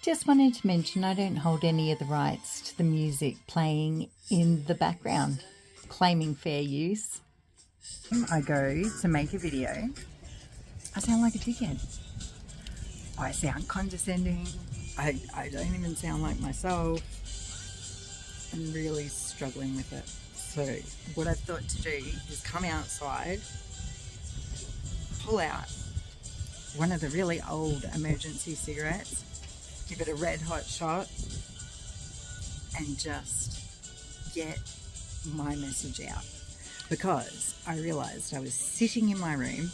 Just wanted to mention I don't hold any of the rights to the music playing in the background, claiming fair use. I go to make a video, I sound like a dickhead. I sound condescending. I don't even sound like myself. I'm really struggling with it. So what I've thought to do is come outside, pull out one of the really old emergency cigarettes, give it a red hot shot, and just get my message out. Because I realised I was sitting in my room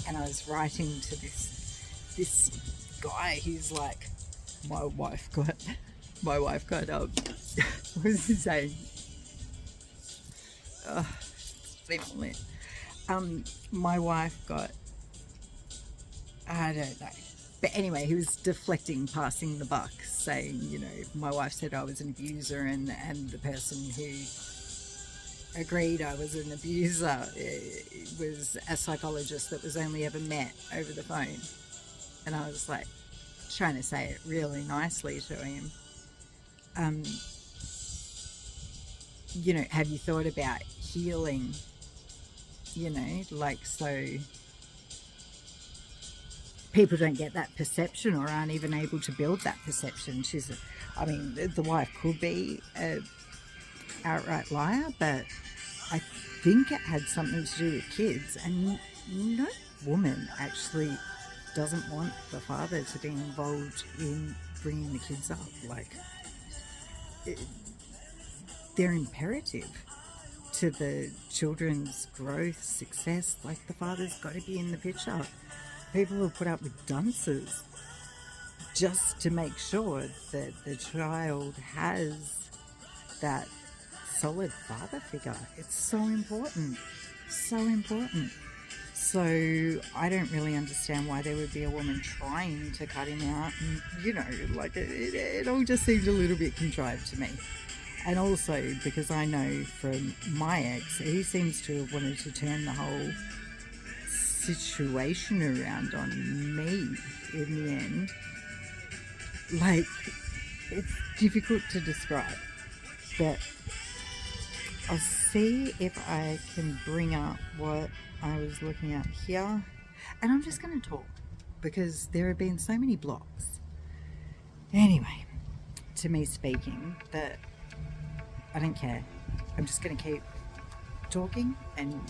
and I was writing to this guy who's like, my wife got what was he saying? Leave it lit. My wife got, I don't know. But anyway, he was deflecting, passing the buck, saying, you know, my wife said I was an abuser, and the person who agreed I was an abuser was a psychologist that was only ever met over the phone. And I was like, trying to say it really nicely to him. You know, have you thought about healing? You know, like, so people don't get that perception or aren't even able to build that perception. I mean, the wife could be a outright liar, but I think it had something to do with kids, and no woman actually doesn't want the father to be involved in bringing the kids up. Like, they're imperative to the children's growth, success. Like, the father's got to be in the picture. People will put up with dunces just to make sure that the child has that solid father figure. It's so important, so important. So I don't really understand why there would be a woman trying to cut him out. And, you know, like, it all just seemed a little bit contrived to me. And also because I know from my ex, he seems to have wanted to turn the whole situation around on me in the end. Like, it's difficult to describe, but I'll see if I can bring up what I was looking at here. And I'm just going to talk because there have been so many blocks. Anyway, to me speaking, that I don't care. I'm just going to keep talking and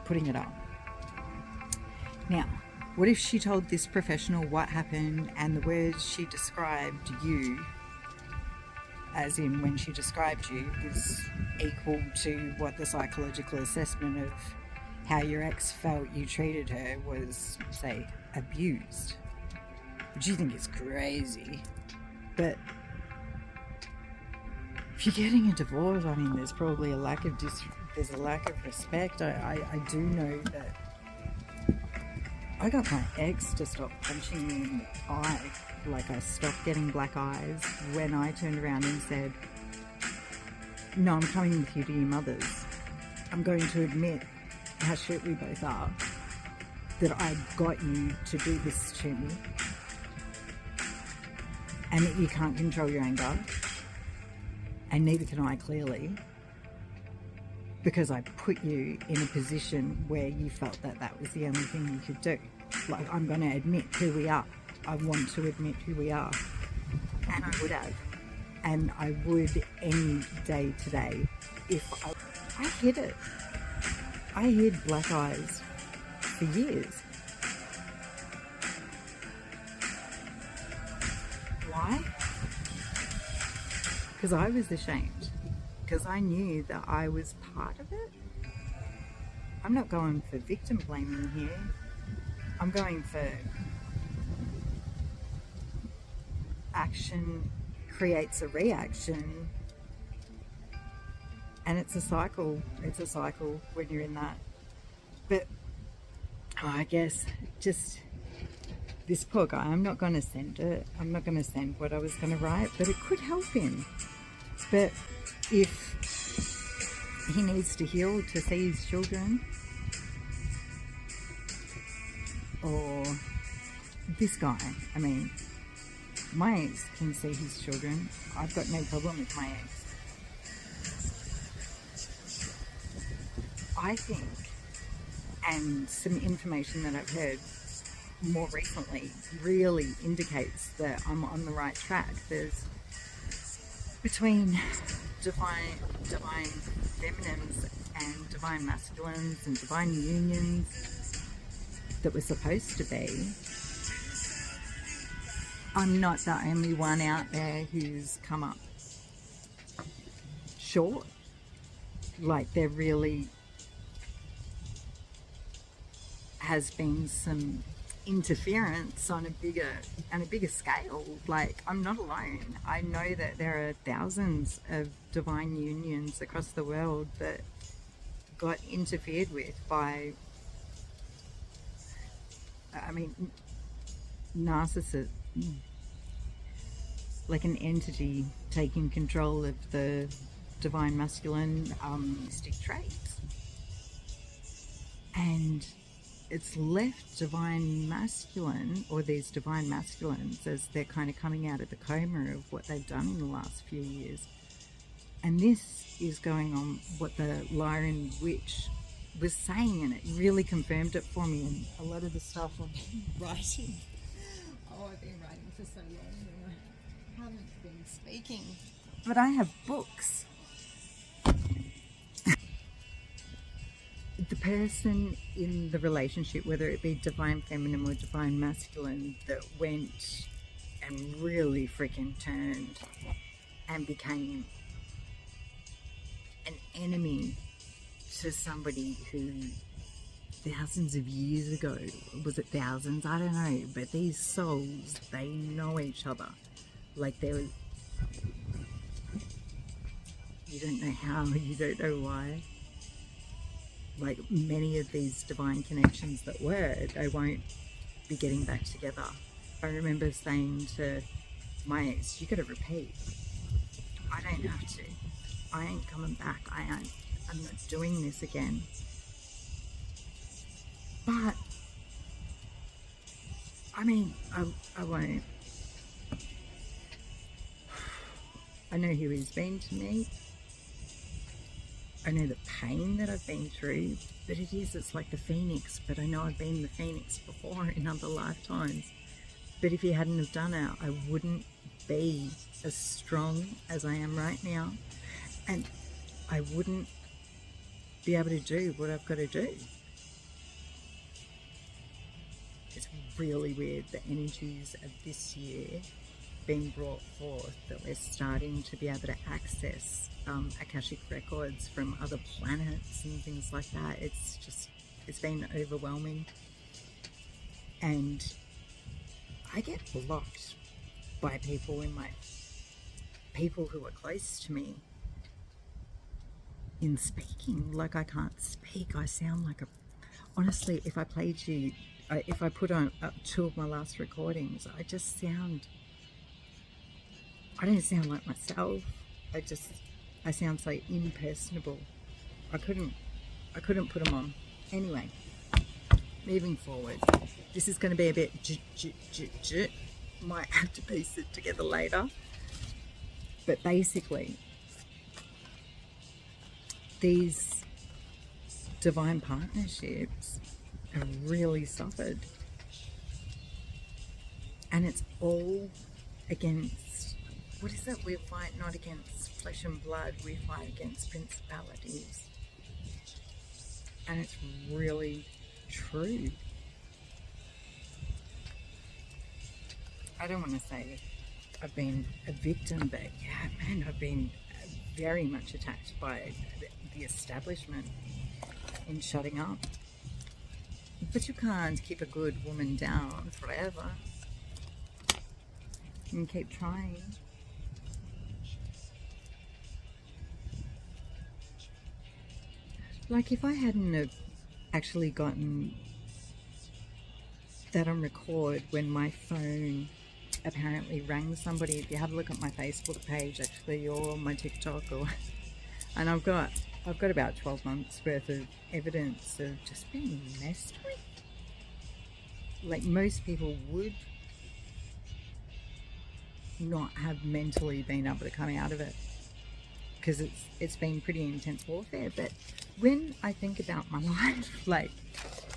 putting it up. Now, what if she told this professional what happened and the words she described you, as in when she described you, is equal to what the psychological assessment of how your ex felt you treated her was, say, abused? Which you think is crazy. But if you're getting a divorce, I mean, there's probably a lack of respect. I do know that I got my ex to stop punching me in the eye. Like, I stopped getting black eyes when I turned around and said, no, I'm coming with you to your mother's. I'm going to admit how shit we both are, that I got you to do this to me, and that you can't control your anger, and neither can I, clearly, because I put you in a position where you felt that that was the only thing you could do. Like, I'm going to admit who we are. I want to admit who we are. And I would have. And I would any day today if I hid it. I hid black eyes for years. Why? Because I was ashamed. Because I knew that I was part of it. I'm not going for victim blaming here. I'm going for action creates a reaction, and it's a cycle. It's a cycle when you're in that. But I guess just this poor guy, I'm not going to send it. I'm not going to send what I was going to write, but it could help him. But if he needs to heal to see his children, or this guy, I mean, My ex can see his children. I've got no problem with my ex. I think, and some information that I've heard more recently really indicates that I'm on the right track. There's between divine feminines and divine masculines and divine unions that we're supposed to be. I'm not the only one out there who's come up short. Like, there really has been some interference on a bigger scale. Like, I'm not alone. I know that there are thousands of divine unions across the world that got interfered with by, narcissists, like an entity taking control of the divine masculine mystic traits, and it's left divine masculine, or these divine masculines, as they're kind of coming out of the coma of what they've done in the last few years. And this is going on what the Lyran witch was saying, and it really confirmed it for me. And a lot of the stuff I've been writing, I've been writing for so long and I haven't been speaking, but I have books. The person in the relationship, whether it be divine feminine or divine masculine, that went and really freaking turned and became an enemy to somebody who thousands of years ago, was it thousands? I don't know, but these souls, they know each other. Like, you don't know how, you don't know why. Like, many of these divine connections that were, they won't be getting back together. I remember saying to my ex, you gotta repeat. I don't have to. I ain't coming back. I'm not doing this again. But I won't. I know who he's been to me. I know the pain that I've been through, but it's like the phoenix. But I know I've been the phoenix before in other lifetimes. But if he hadn't have done it, I wouldn't be as strong as I am right now. And I wouldn't be able to do what I've got to do. It's really weird, the energies of this year being brought forth, that we're starting to be able to access Akashic records from other planets and things like that. It's been overwhelming. And I get blocked by people who are close to me in speaking. Like, I can't speak. I sound like honestly, if I played you, if I put on two of my last recordings, I don't sound like myself. I sound so impersonable. I couldn't put them on. Anyway, moving forward, this is going to be a bit might have to piece it together later, but basically these divine partnerships have really suffered, and it's all against, what is it? We fight not against flesh and blood, we fight against principalities. And it's really true. I don't want to say I've been a victim, but yeah, man, I've been very much attacked by the establishment in shutting up. But you can't keep a good woman down forever. You can keep trying. Like, if I hadn't have actually gotten that on record when my phone apparently rang somebody, if you have a look at my Facebook page actually, or my TikTok, and I've got about 12 months worth of evidence of just being messed with. Like, most people would not have mentally been able to come out of it, because it's been pretty intense warfare. But when I think about my life, like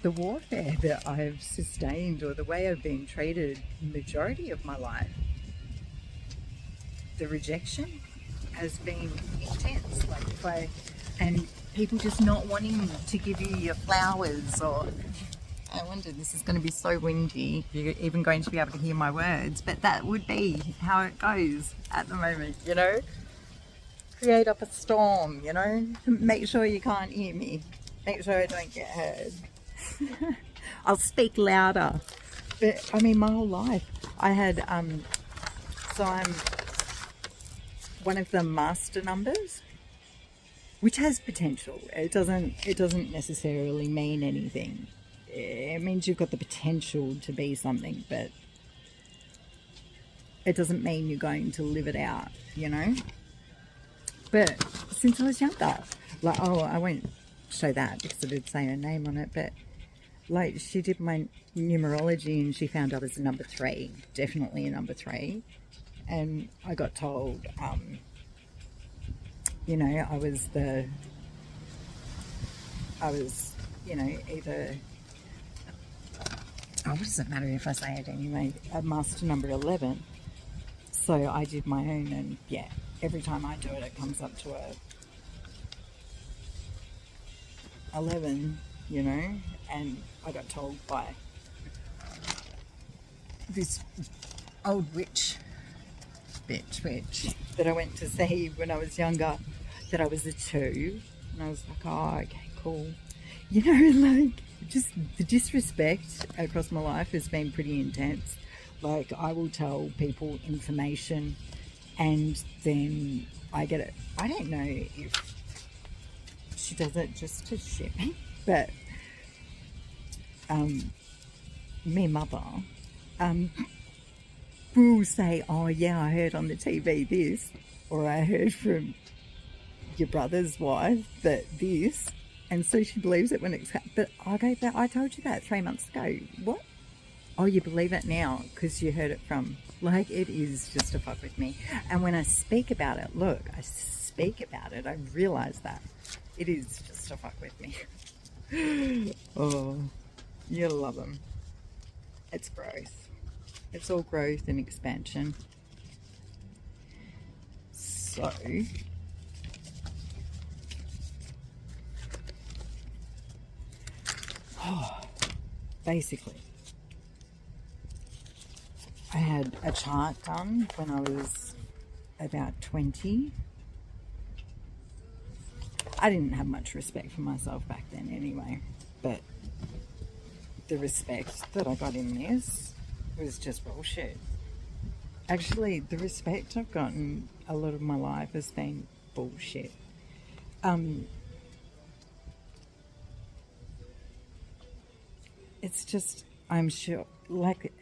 the warfare that I've sustained or the way I've been treated majority of my life, the rejection has been intense. Like and people just not wanting to give you your flowers, or I wonder, this is going to be so windy, you're even going to be able to hear my words, but that would be how it goes at the moment, you know? Create up a storm, you know? Make sure you can't hear me. Make sure I don't get heard. I'll speak louder. But, I mean, my whole life, I had, so I'm one of the master numbers, which has potential. It doesn't necessarily mean anything. It means you've got the potential to be something, but it doesn't mean you're going to live it out, you know? But since I was younger, like, oh, I won't show that because I did say her name on it, but like, she did my numerology and she found I was a number 3, definitely a number 3. And I got told, you know, I was, you know, either, oh, what does it matter if I say it anyway, a master number 11. So I did my own, and yeah, every time I do it, it comes up to a 11, you know, and I got told by this old witch that I went to see when I was younger that I was a 2, and I was like, oh, okay, cool. You know, like, just the disrespect across my life has been pretty intense. Like, I will tell people information and then I get it. I don't know if she does it just to shit me, but me mother will say, oh yeah, I heard on the TV this, or I heard from your brother's wife that this, and so she believes it when it's but I go, but I told you that 3 months ago. What? Oh, you believe it now because you heard it from, like, it is just to fuck with me. And when I speak about it, look, I speak about it, I realize that it is just to fuck with me. Oh, you'll love them. It's growth. It's all growth and expansion. So basically, I had a chart done when I was about 20. I didn't have much respect for myself back then anyway, but the respect that I got in this was just bullshit. Actually, the respect I've gotten a lot of my life has been bullshit. It's just, I'm sure, like,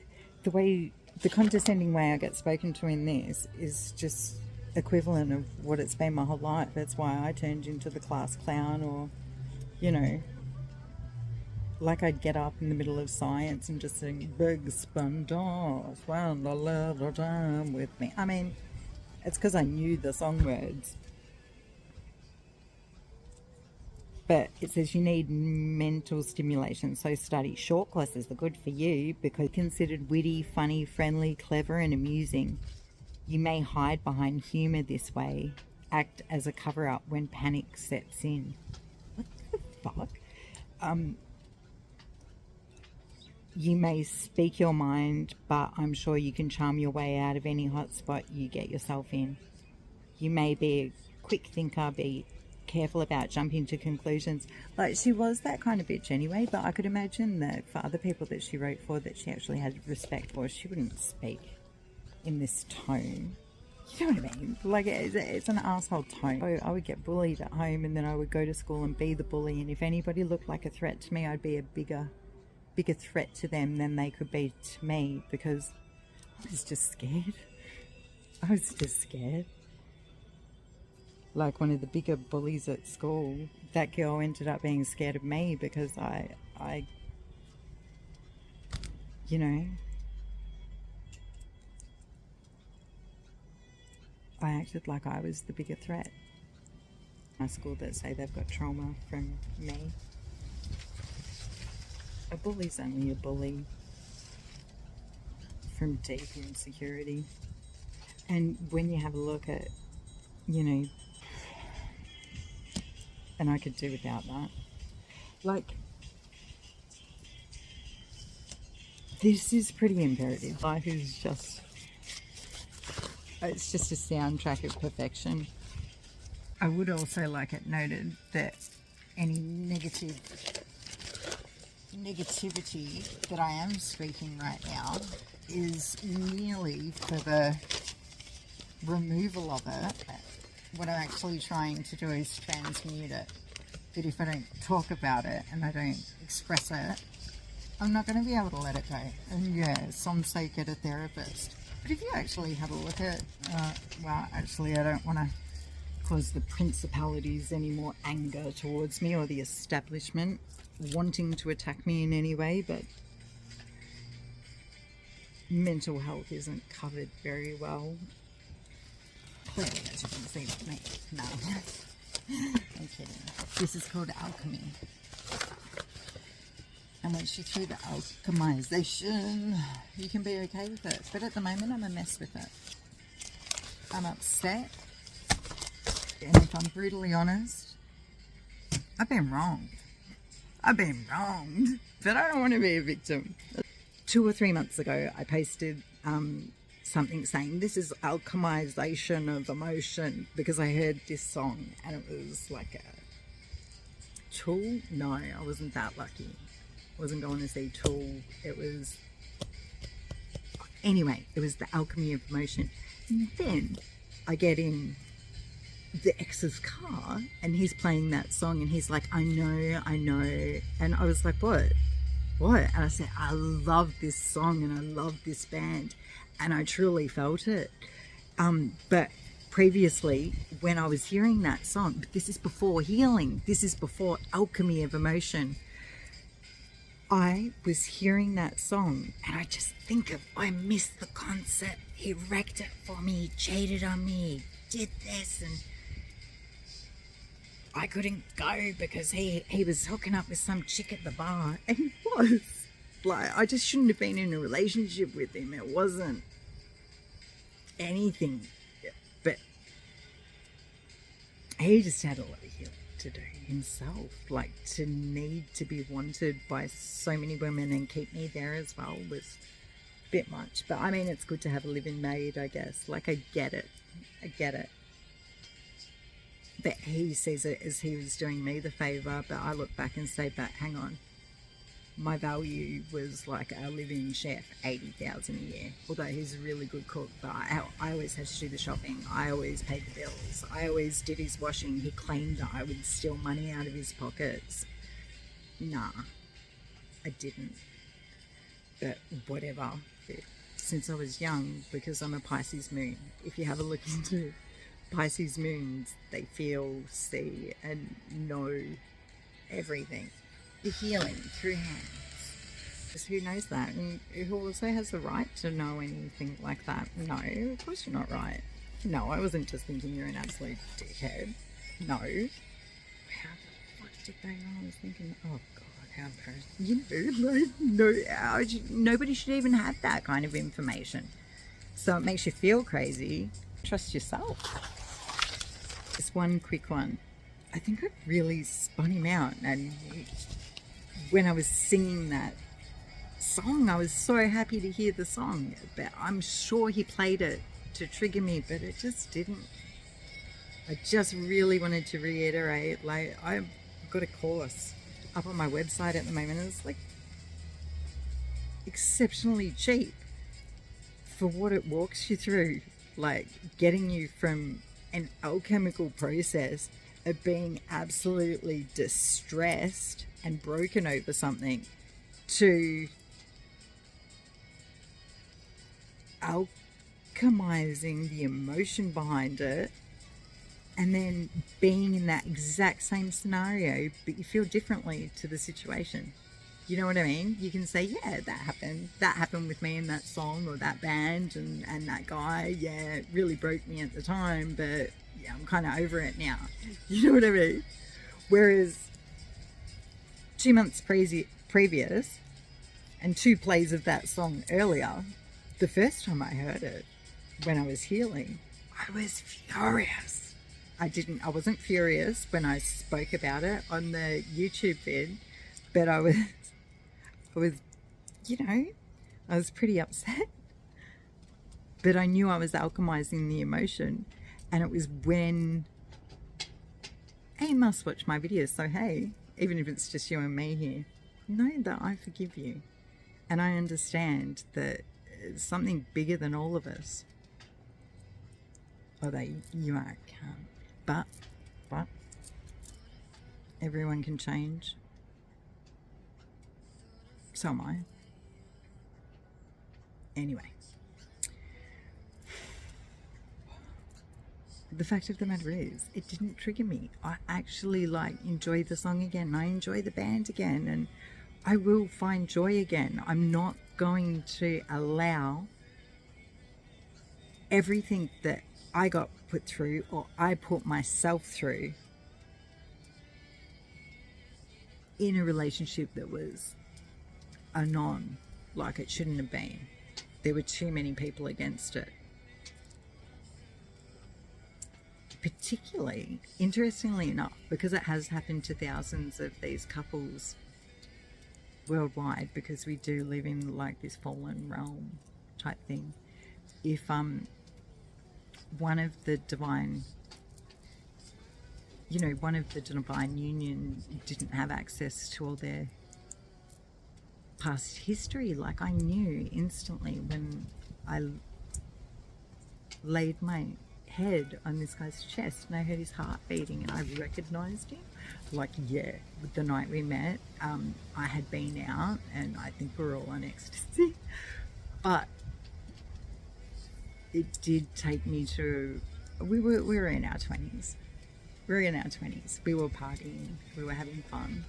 the condescending way I get spoken to in this is just equivalent of what it's been my whole life. That's why I turned into the class clown, or, you know, like I'd get up in the middle of science and just sing big spondos when the little time with me. I mean, it's because I knew the song words. But it says you need mental stimulation, so study. Short courses are good for you because considered witty, funny, friendly, clever and amusing. You may hide behind humour this way, act as a cover-up when panic sets in. What the fuck? You may speak your mind, but I'm sure you can charm your way out of any hot spot you get yourself in. You may be a quick thinker, be careful about jumping to conclusions. Like, she was that kind of bitch anyway, but I could imagine that for other people that she wrote for, that she actually had respect for, she wouldn't speak in this tone. You know what I mean? Like, it's an asshole tone. I would get bullied at home, and then I would go to school and be the bully, and if anybody looked like a threat to me, I'd be a bigger threat to them than they could be to me, because I was just scared. I was just scared. Like, one of the bigger bullies at school, that girl ended up being scared of me because I you know, I acted like I was the bigger threat. My school that say they've got trauma from me. A bully's only a bully from deep insecurity. And when you have a look at, you know, and I could do without that. Like, this is pretty imperative. Life is just, it's just a soundtrack of perfection. I would also like it noted that any negativity that I am speaking right now is merely for the removal of it. What I'm actually trying to do is transmute it. That if I don't talk about it and I don't express it, I'm not going to be able to let it go. And yeah, some say get a therapist. But if you actually have a look at, well, actually I don't want to cause the principalities any more anger towards me or the establishment wanting to attack me in any way, but mental health isn't covered very well. Clearly, as you can see with me. No, I'm kidding. This is called alchemy. And once you're through the alchemization, you can be okay with it. But at the moment, I'm a mess with it. I'm upset. And if I'm brutally honest, I've been wronged. I've been wronged. But I don't want to be a victim. 2 or 3 months ago, I posted something saying this is alchemization of emotion because I heard this song and it was like a Tool. No, I wasn't that lucky. I wasn't going to see Tool. It was, anyway, it was the alchemy of emotion. And then I get in the ex's car and he's playing that song and he's like, I know. And I was like, what? And I said, I love this song and I love this band. And I truly felt it. But previously, when I was hearing that song, but this is before healing, this is before alchemy of emotion, I was hearing that song and I just think of, I missed the concert, he wrecked it for me, he cheated on me, did this, and I couldn't go because he was hooking up with some chick at the bar. And he was. Like, I just shouldn't have been in a relationship with him. It wasn't anything. But he just had a lot of healing to do himself. Like, to need to be wanted by so many women and keep me there as well was a bit much. But I mean, it's good to have a living mate, I guess. Like, I get it. But he sees it as he was doing me the favour, but I look back and say, but hang on, my value was like a living chef, $80,000 a year. Although he's a really good cook, but I always had to do the shopping. I always paid the bills. I always did his washing. He claimed that I would steal money out of his pockets. Nah, I didn't. But whatever. Since I was young, because I'm a Pisces moon, if you have a look into Pisces moons, they feel, see, and know everything. The healing through hands. Because who knows that? And who also has the right to know anything like that? No, of course you're not right. No, I wasn't just thinking you're an absolute dickhead. No. How the fuck did they know? I was thinking, oh God, how embarrassing. You know, like, nobody should even have that kind of information. So it makes you feel crazy. Trust yourself. Just one quick one. I think I really spun him out, and when I was singing that song, I was so happy to hear the song, but I'm sure he played it to trigger me, but it just didn't. I just really wanted to reiterate, like, I've got a course up on my website at the moment. It's like exceptionally cheap for what it walks you through, like getting you from an alchemical process of being absolutely distressed and broken over something to alchemizing the emotion behind it, and then being in that exact same scenario, but you feel differently to the situation. You know what I mean? You can say, yeah, that happened. That happened with me in that song or that band and that guy. Yeah, it really broke me at the time, but yeah, I'm kind of over it now. You know what I mean? Whereas 2 months previous and 2 plays of that song earlier, the first time I heard it when I was healing, I was furious. I wasn't furious when I spoke about it on the YouTube vid, but I was, you know, I was pretty upset. But I knew I was alchemizing the emotion. And it was when, hey, you must watch my videos. So, hey, even if it's just you and me here, know that I forgive you. And I understand that it's something bigger than all of us. Although you are, can't. But everyone can change. So am I. Anyway. The fact of the matter is, it didn't trigger me. I actually enjoy the song again. I enjoy the band again, and I will find joy again. I'm not going to allow everything that I got put through or I put myself through in a relationship that was a non, like it shouldn't have been. There were too many people against it. Particularly, interestingly enough, because it has happened to thousands of these couples worldwide, because we do live in this fallen realm type thing. If one of the divine union didn't have access to all their past history, I knew instantly when I laid my head on this guy's chest and I heard his heart beating and I recognized him. Yeah, the night we met, I had been out and I think we were all on ecstasy, but it did take me to, we were in our 20s. We were in our 20s. We were partying. We were having fun.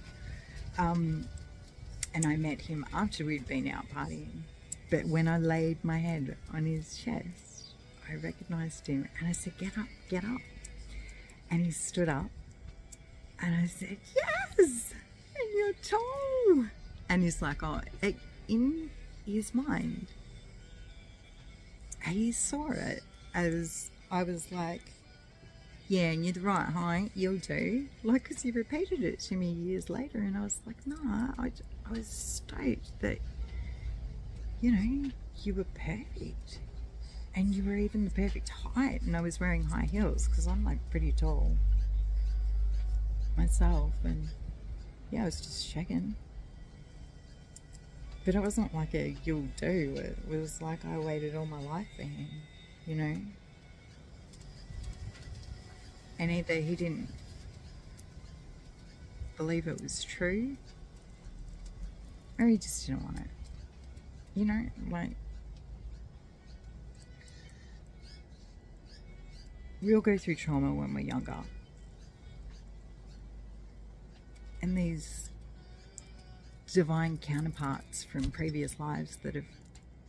And I met him after we'd been out partying. But when I laid my head on his chest, I recognized him and I said, get up, get up. And he stood up and I said, yes, and you're tall. And he's like, oh, in his mind, he saw it as I was like, yeah, and you're the right height, you'll do. Because he repeated it to me years later, and I was like, no, I was stoked that, you were perfect. And you were even the perfect height, and I was wearing high heels, because I'm pretty tall myself, and yeah, I was just checking. But it wasn't like a you'll do, it was like I waited all my life for him, And either he didn't believe it was true, or he just didn't want it. We all go through trauma when we're younger. And these divine counterparts from previous lives that have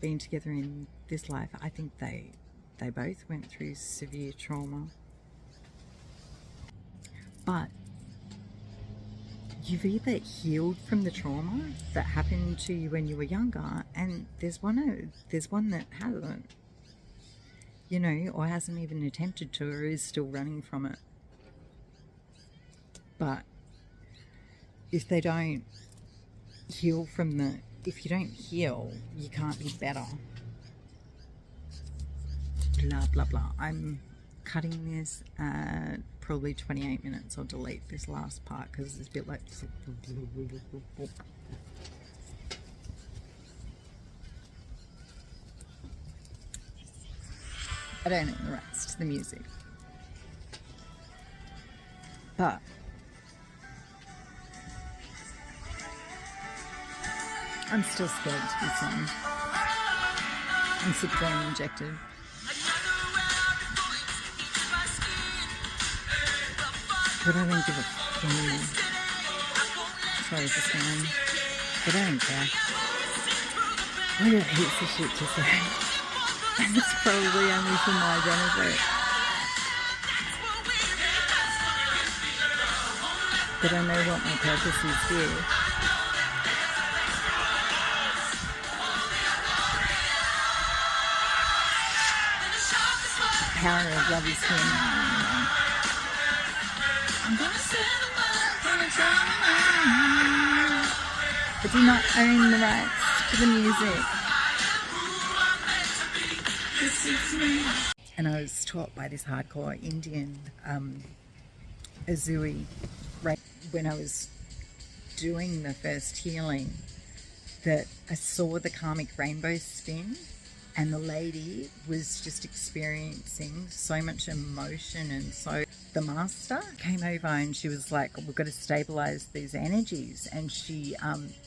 been together in this life, I think they both went through severe trauma. But you've either healed from the trauma that happened to you when you were younger, and there's one that hasn't, or hasn't even attempted to, or is still running from it. But if they don't heal if you don't heal, you can't be better. Blah, blah, blah. I'm cutting this at probably 28 minutes. I'll delete this last part because it's a bit like... I don't know the rest, the music. But I'm still scared to be seen. I'm sick of being injected. But I don't give a f*** anymore. Sorry for saying. But I don't care. I got heaps of shit to say. And it's probably only for my benefit. But I know what my purpose is here. Power of love is here now. I do not own the rights to the music. And I was taught by this hardcore Indian Azui when I was doing the first healing, that I saw the karmic rainbow spin, and the lady was just experiencing so much emotion. And so the master came over and she was like, we've got to stabilize these energies. And she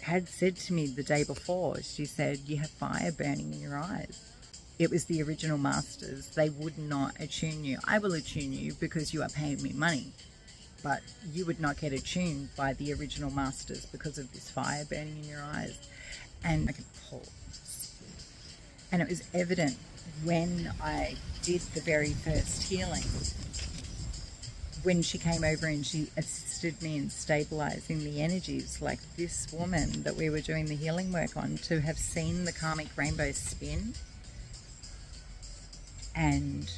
had said to me the day before, she said, you have fire burning in your eyes. It was the original masters. They would not attune you. I will attune you because you are paying me money. But you would not get attuned by the original masters because of this fire burning in your eyes. And I could pause. And it was evident when I did the very first healing, when she came over and she assisted me in stabilizing the energies, like this woman that we were doing the healing work on, to have seen the karmic rainbow spin. And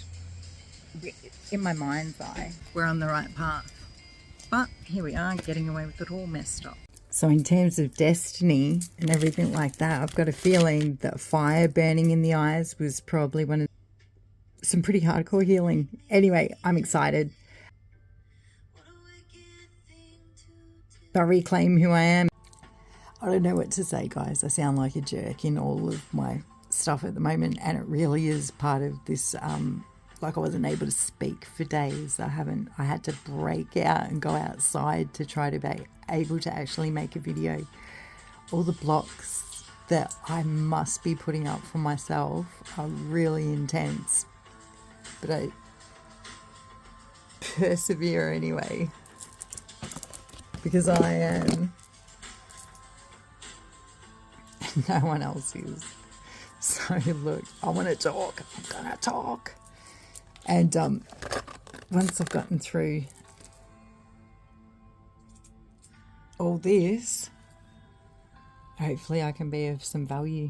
in my mind's eye, we're on the right path. But here we are, getting away with it all messed up. So in terms of destiny and everything like that, I've got a feeling that fire burning in the eyes was probably one of some pretty hardcore healing. Anyway, I'm excited. I reclaim who I am. I don't know what to say, guys. I sound like a jerk in all of my stuff at the moment, and it really is part of this like I wasn't able to speak for days. I had to break out and go outside to try to be able to actually make a video. All the blocks that I must be putting up for myself are really intense, but I persevere anyway, because I am, and no one else is. So look, I want to talk. I'm gonna talk. And once I've gotten through all this, hopefully I can be of some value.